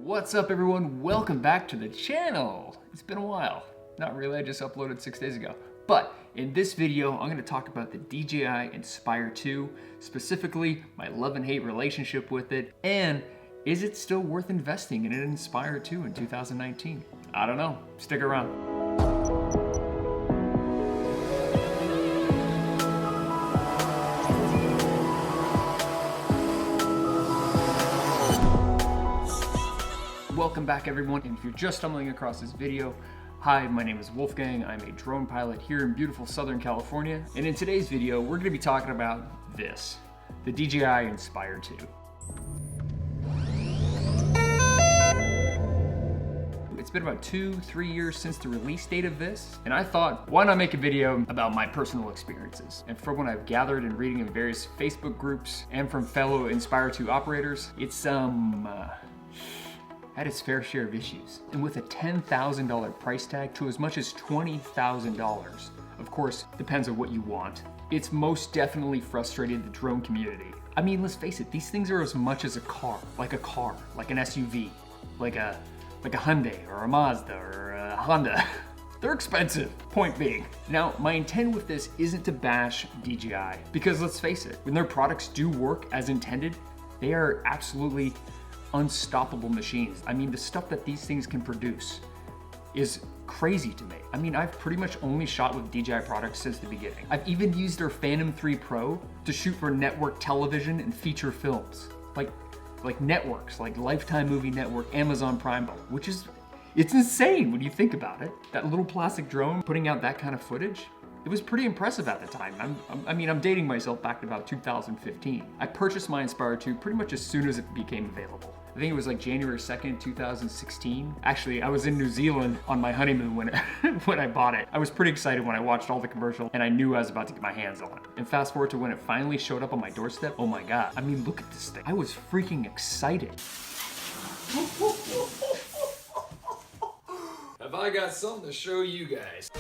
What's up everyone? Welcome back to the channel. It's been a while. Not really, I just uploaded 6 days ago. But in this video, I'm gonna talk about the DJI Inspire 2, specifically my love and hate relationship with it, and is it still worth investing in an Inspire 2 in 2019? I don't know, stick around. Welcome back everyone, and if you're just stumbling across this video, hi, my name is Wolfgang. I'm a drone pilot here in beautiful Southern California, and in today's video, we're gonna be talking about this, the DJI Inspire 2. It's been about 2-3 years since the release date of this, and I thought, why not make a video about my personal experiences? And from what I've gathered and reading in various Facebook groups and from fellow Inspire 2 operators, it's had its fair share of issues. And with a $10,000 price tag to as much as $20,000, of course, depends on what you want, it's most definitely frustrated the drone community. I mean, let's face it, these things are as much as a car, like an SUV, like a Hyundai or a Mazda or a Honda. They're expensive, point being. Now, my intent with this isn't to bash DJI, because let's face it, when their products do work as intended, they are absolutely unstoppable machines. I mean, the stuff that these things can produce is crazy to me. I mean, I've pretty much only shot with DJI products since the beginning. I've even used their Phantom 3 Pro to shoot for network television and feature films. Like networks, like Lifetime Movie Network, Amazon Prime, which is, it's insane when you think about it. That little plastic drone putting out that kind of footage, it was pretty impressive at the time. I'm dating myself back to about 2015. I purchased my Inspire 2 pretty much as soon as it became available. I think it was like January 2nd, 2016. Actually, I was in New Zealand on my honeymoon when I bought it. I was pretty excited when I watched all the commercials and I knew I was about to get my hands on it. And fast forward to when it finally showed up on my doorstep, oh my God. I mean, look at this thing. I was freaking excited. Have I got something to show you guys?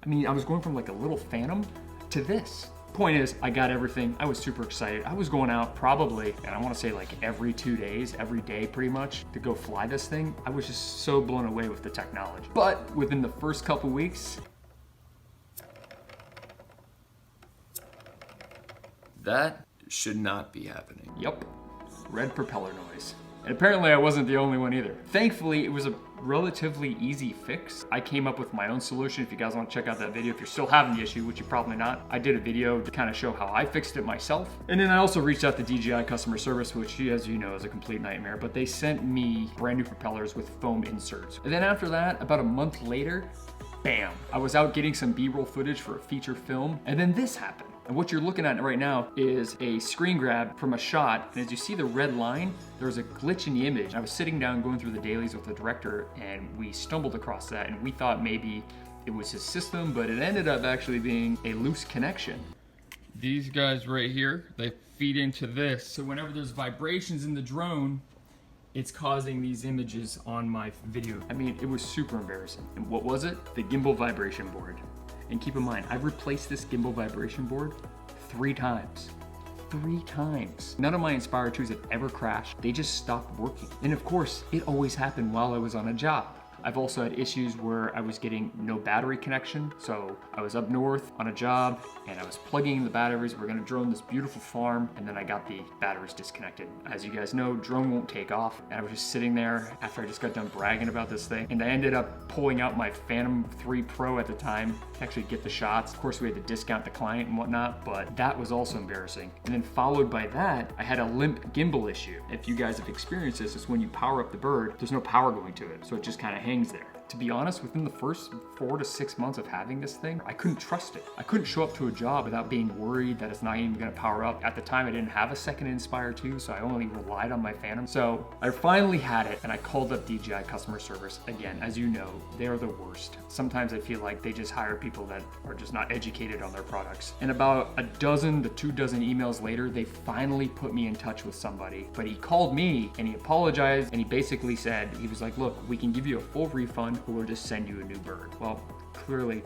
I mean, I was going from like a little Phantom to this. Point is, I got everything. I was super excited. I was going out probably, and I want to say like every 2 days, every day pretty much, to go fly this thing. I was just so blown away with the technology. But within the first couple weeks, that should not be happening. Yep, red propeller noise. And apparently I wasn't the only one either. Thankfully, it was a relatively easy fix. I came up with my own solution. If you guys want to check out that video, if you're still having the issue, which you're probably not, I did a video to kind of show how I fixed it myself. And then I also reached out to DJI customer service, which as you know is a complete nightmare, but they sent me brand new propellers with foam inserts. And then after that, about a month later, bam, I was out getting some B-roll footage for a feature film, and then this happened. And what you're looking at right now is a screen grab from a shot, and as you see the red line, there's a glitch in the image. I was sitting down going through the dailies with the director, and we stumbled across that, and we thought maybe it was his system, but it ended up actually being a loose connection. These guys right here, they feed into this. So whenever there's vibrations in the drone, it's causing these images on my video. I mean, it was super embarrassing. And what was it? The gimbal vibration board. And keep in mind, I've replaced this gimbal vibration board 3 times. 3 times. None of my Inspire 2s have ever crashed. They just stopped working. And of course, it always happened while I was on a job. I've also had issues where I was getting no battery connection. So I was up north on a job and I was plugging in the batteries. We're gonna drone this beautiful farm, and then I got the batteries disconnected. As you guys know, drone won't take off. And I was just sitting there after I just got done bragging about this thing. And I ended up pulling out my Phantom 3 Pro at the time to actually get the shots. Of course, we had to discount the client and whatnot, but that was also embarrassing. And then followed by that, I had a limp gimbal issue. If you guys have experienced this, it's when you power up the bird, there's no power going to it. So it just kind of hangs there. To be honest, within the first 4 to 6 months of having this thing, I couldn't trust it. I couldn't show up to a job without being worried that it's not even gonna power up. At the time, I didn't have a second Inspire 2, so I only relied on my Phantom. So I finally had it, and I called up DJI customer service. Again, as you know, they are the worst. Sometimes I feel like they just hire people that are just not educated on their products. And about a dozen to 2 dozen emails later, they finally put me in touch with somebody. But he called me and he apologized, and he basically said, he was like, look, we can give you a full refund or we'll just send you a new bird. Well, clearly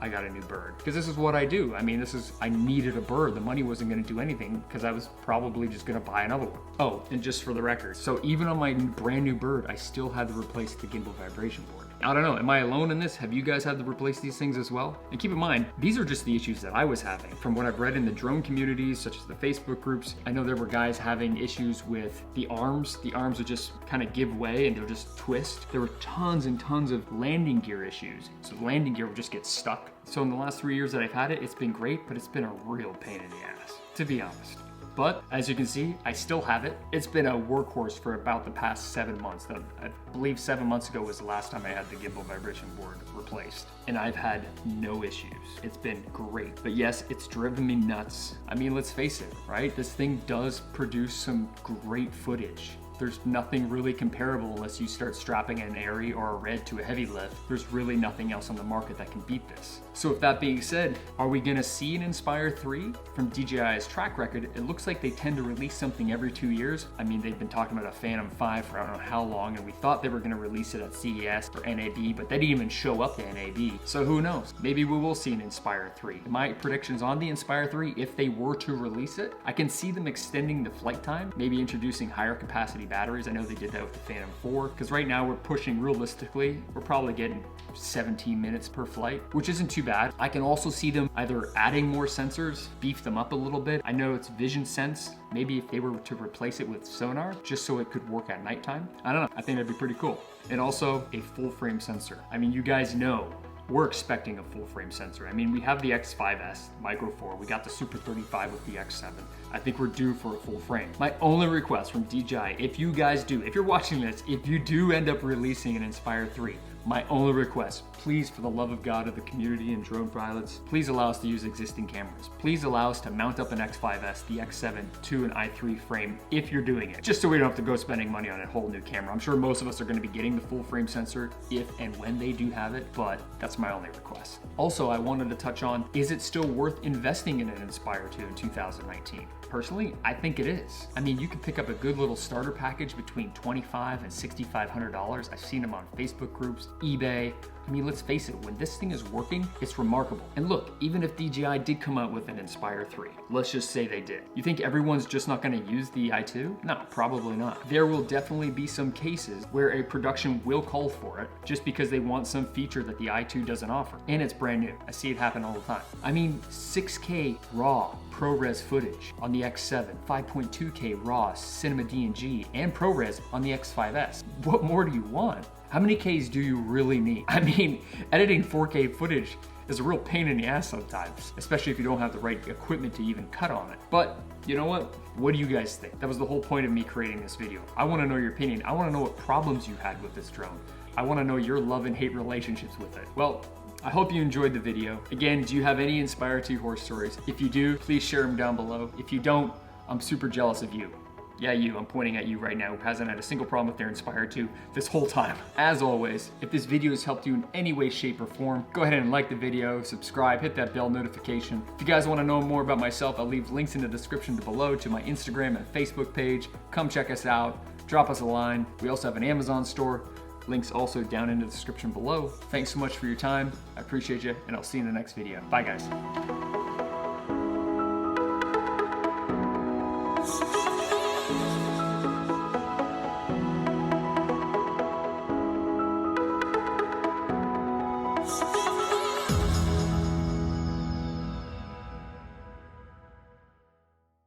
I got a new bird. Because this is what I do. I mean, I needed a bird. The money wasn't gonna do anything because I was probably just gonna buy another one. Oh, and just for the record, so even on my brand new bird, I still had to replace the gimbal vibration board. I don't know, am I alone in this? Have you guys had to replace these things as well? And keep in mind, these are just the issues that I was having. From what I've read in the drone communities, such as the Facebook groups, I know there were guys having issues with the arms. The arms would just kind of give way and they'll just twist. There were tons and tons of landing gear issues. So the landing gear would just get stuck. So in the last 3 years that I've had it, it's been great, but it's been a real pain in the ass, to be honest. But as you can see, I still have it. It's been a workhorse for about the past 7 months. I believe 7 months ago was the last time I had the gimbal vibration board replaced. And I've had no issues. It's been great. But yes, it's driven me nuts. I mean, let's face it, right? This thing does produce some great footage. There's nothing really comparable unless you start strapping an Arri or a Red to a heavy lift. There's really nothing else on the market that can beat this. So with that being said, are we gonna see an Inspire 3? From DJI's track record, it looks like they tend to release something every 2 years. I mean, they've been talking about a Phantom 5 for I don't know how long, and we thought they were gonna release it at CES or NAB, but they didn't even show up to NAB. So who knows? Maybe we will see an Inspire 3. My predictions on the Inspire 3, if they were to release it, I can see them extending the flight time, maybe introducing higher capacity batteries. I know they did that with the Phantom 4, because right now we're pushing realistically, we're probably getting 17 minutes per flight, which isn't too bad. I can also see them either adding more sensors, beef them up a little bit. I know it's Vision Sense. Maybe if they were to replace it with sonar, just so it could work at nighttime. I don't know, I think that'd be pretty cool. And also a full frame sensor. I mean, you guys know, we're expecting a full frame sensor. I mean, we have the X5S Micro Four, we got the Super 35 with the X7. I think we're due for a full frame. My only request from DJI, if you guys do, if you're watching this, if you do end up releasing an Inspire 3, my only request, please, for the love of God of the community and drone pilots, please allow us to use existing cameras. Please allow us to mount up an X5S, the X7 to an i3 frame if you're doing it, just so we don't have to go spending money on a whole new camera. I'm sure most of us are gonna be getting the full frame sensor if and when they do have it, but that's my only request. Also, I wanted to touch on, is it still worth investing in an Inspire 2 in 2019? Personally, I think it is. I mean, you can pick up a good little starter package between $2,500 and $6,500. I've seen them on Facebook groups, eBay. I mean, let's face it, when this thing is working, it's remarkable. And look, even if DJI did come out with an Inspire 3, let's just say they did. You think everyone's just not gonna use the i2? No, probably not. There will definitely be some cases where a production will call for it just because they want some feature that the i2 doesn't offer. And it's brand new. I see it happen all the time. I mean, 6K raw ProRes footage on the X7, 5.2K raw Cinema DNG and ProRes on the X5S. What more do you want? How many Ks do you really need? I mean, editing 4K footage is a real pain in the ass sometimes, especially if you don't have the right equipment to even cut on it. But you know what? What do you guys think? That was the whole point of me creating this video. I wanna know your opinion. I wanna know what problems you had with this drone. I wanna know your love and hate relationships with it. Well, I hope you enjoyed the video. Again, do you have any Inspire 2 horse stories? If you do, please share them down below. If you don't, I'm super jealous of you. Yeah, you, I'm pointing at you right now, who hasn't had a single problem with their Inspire 2 this whole time. As always, if this video has helped you in any way, shape, or form, go ahead and like the video, subscribe, hit that bell notification. If you guys want to know more about myself, I'll leave links in the description below to my Instagram and Facebook page. Come check us out, drop us a line. We also have an Amazon store. Links also down in the description below. Thanks so much for your time. I appreciate you, and I'll see you in the next video. Bye, guys.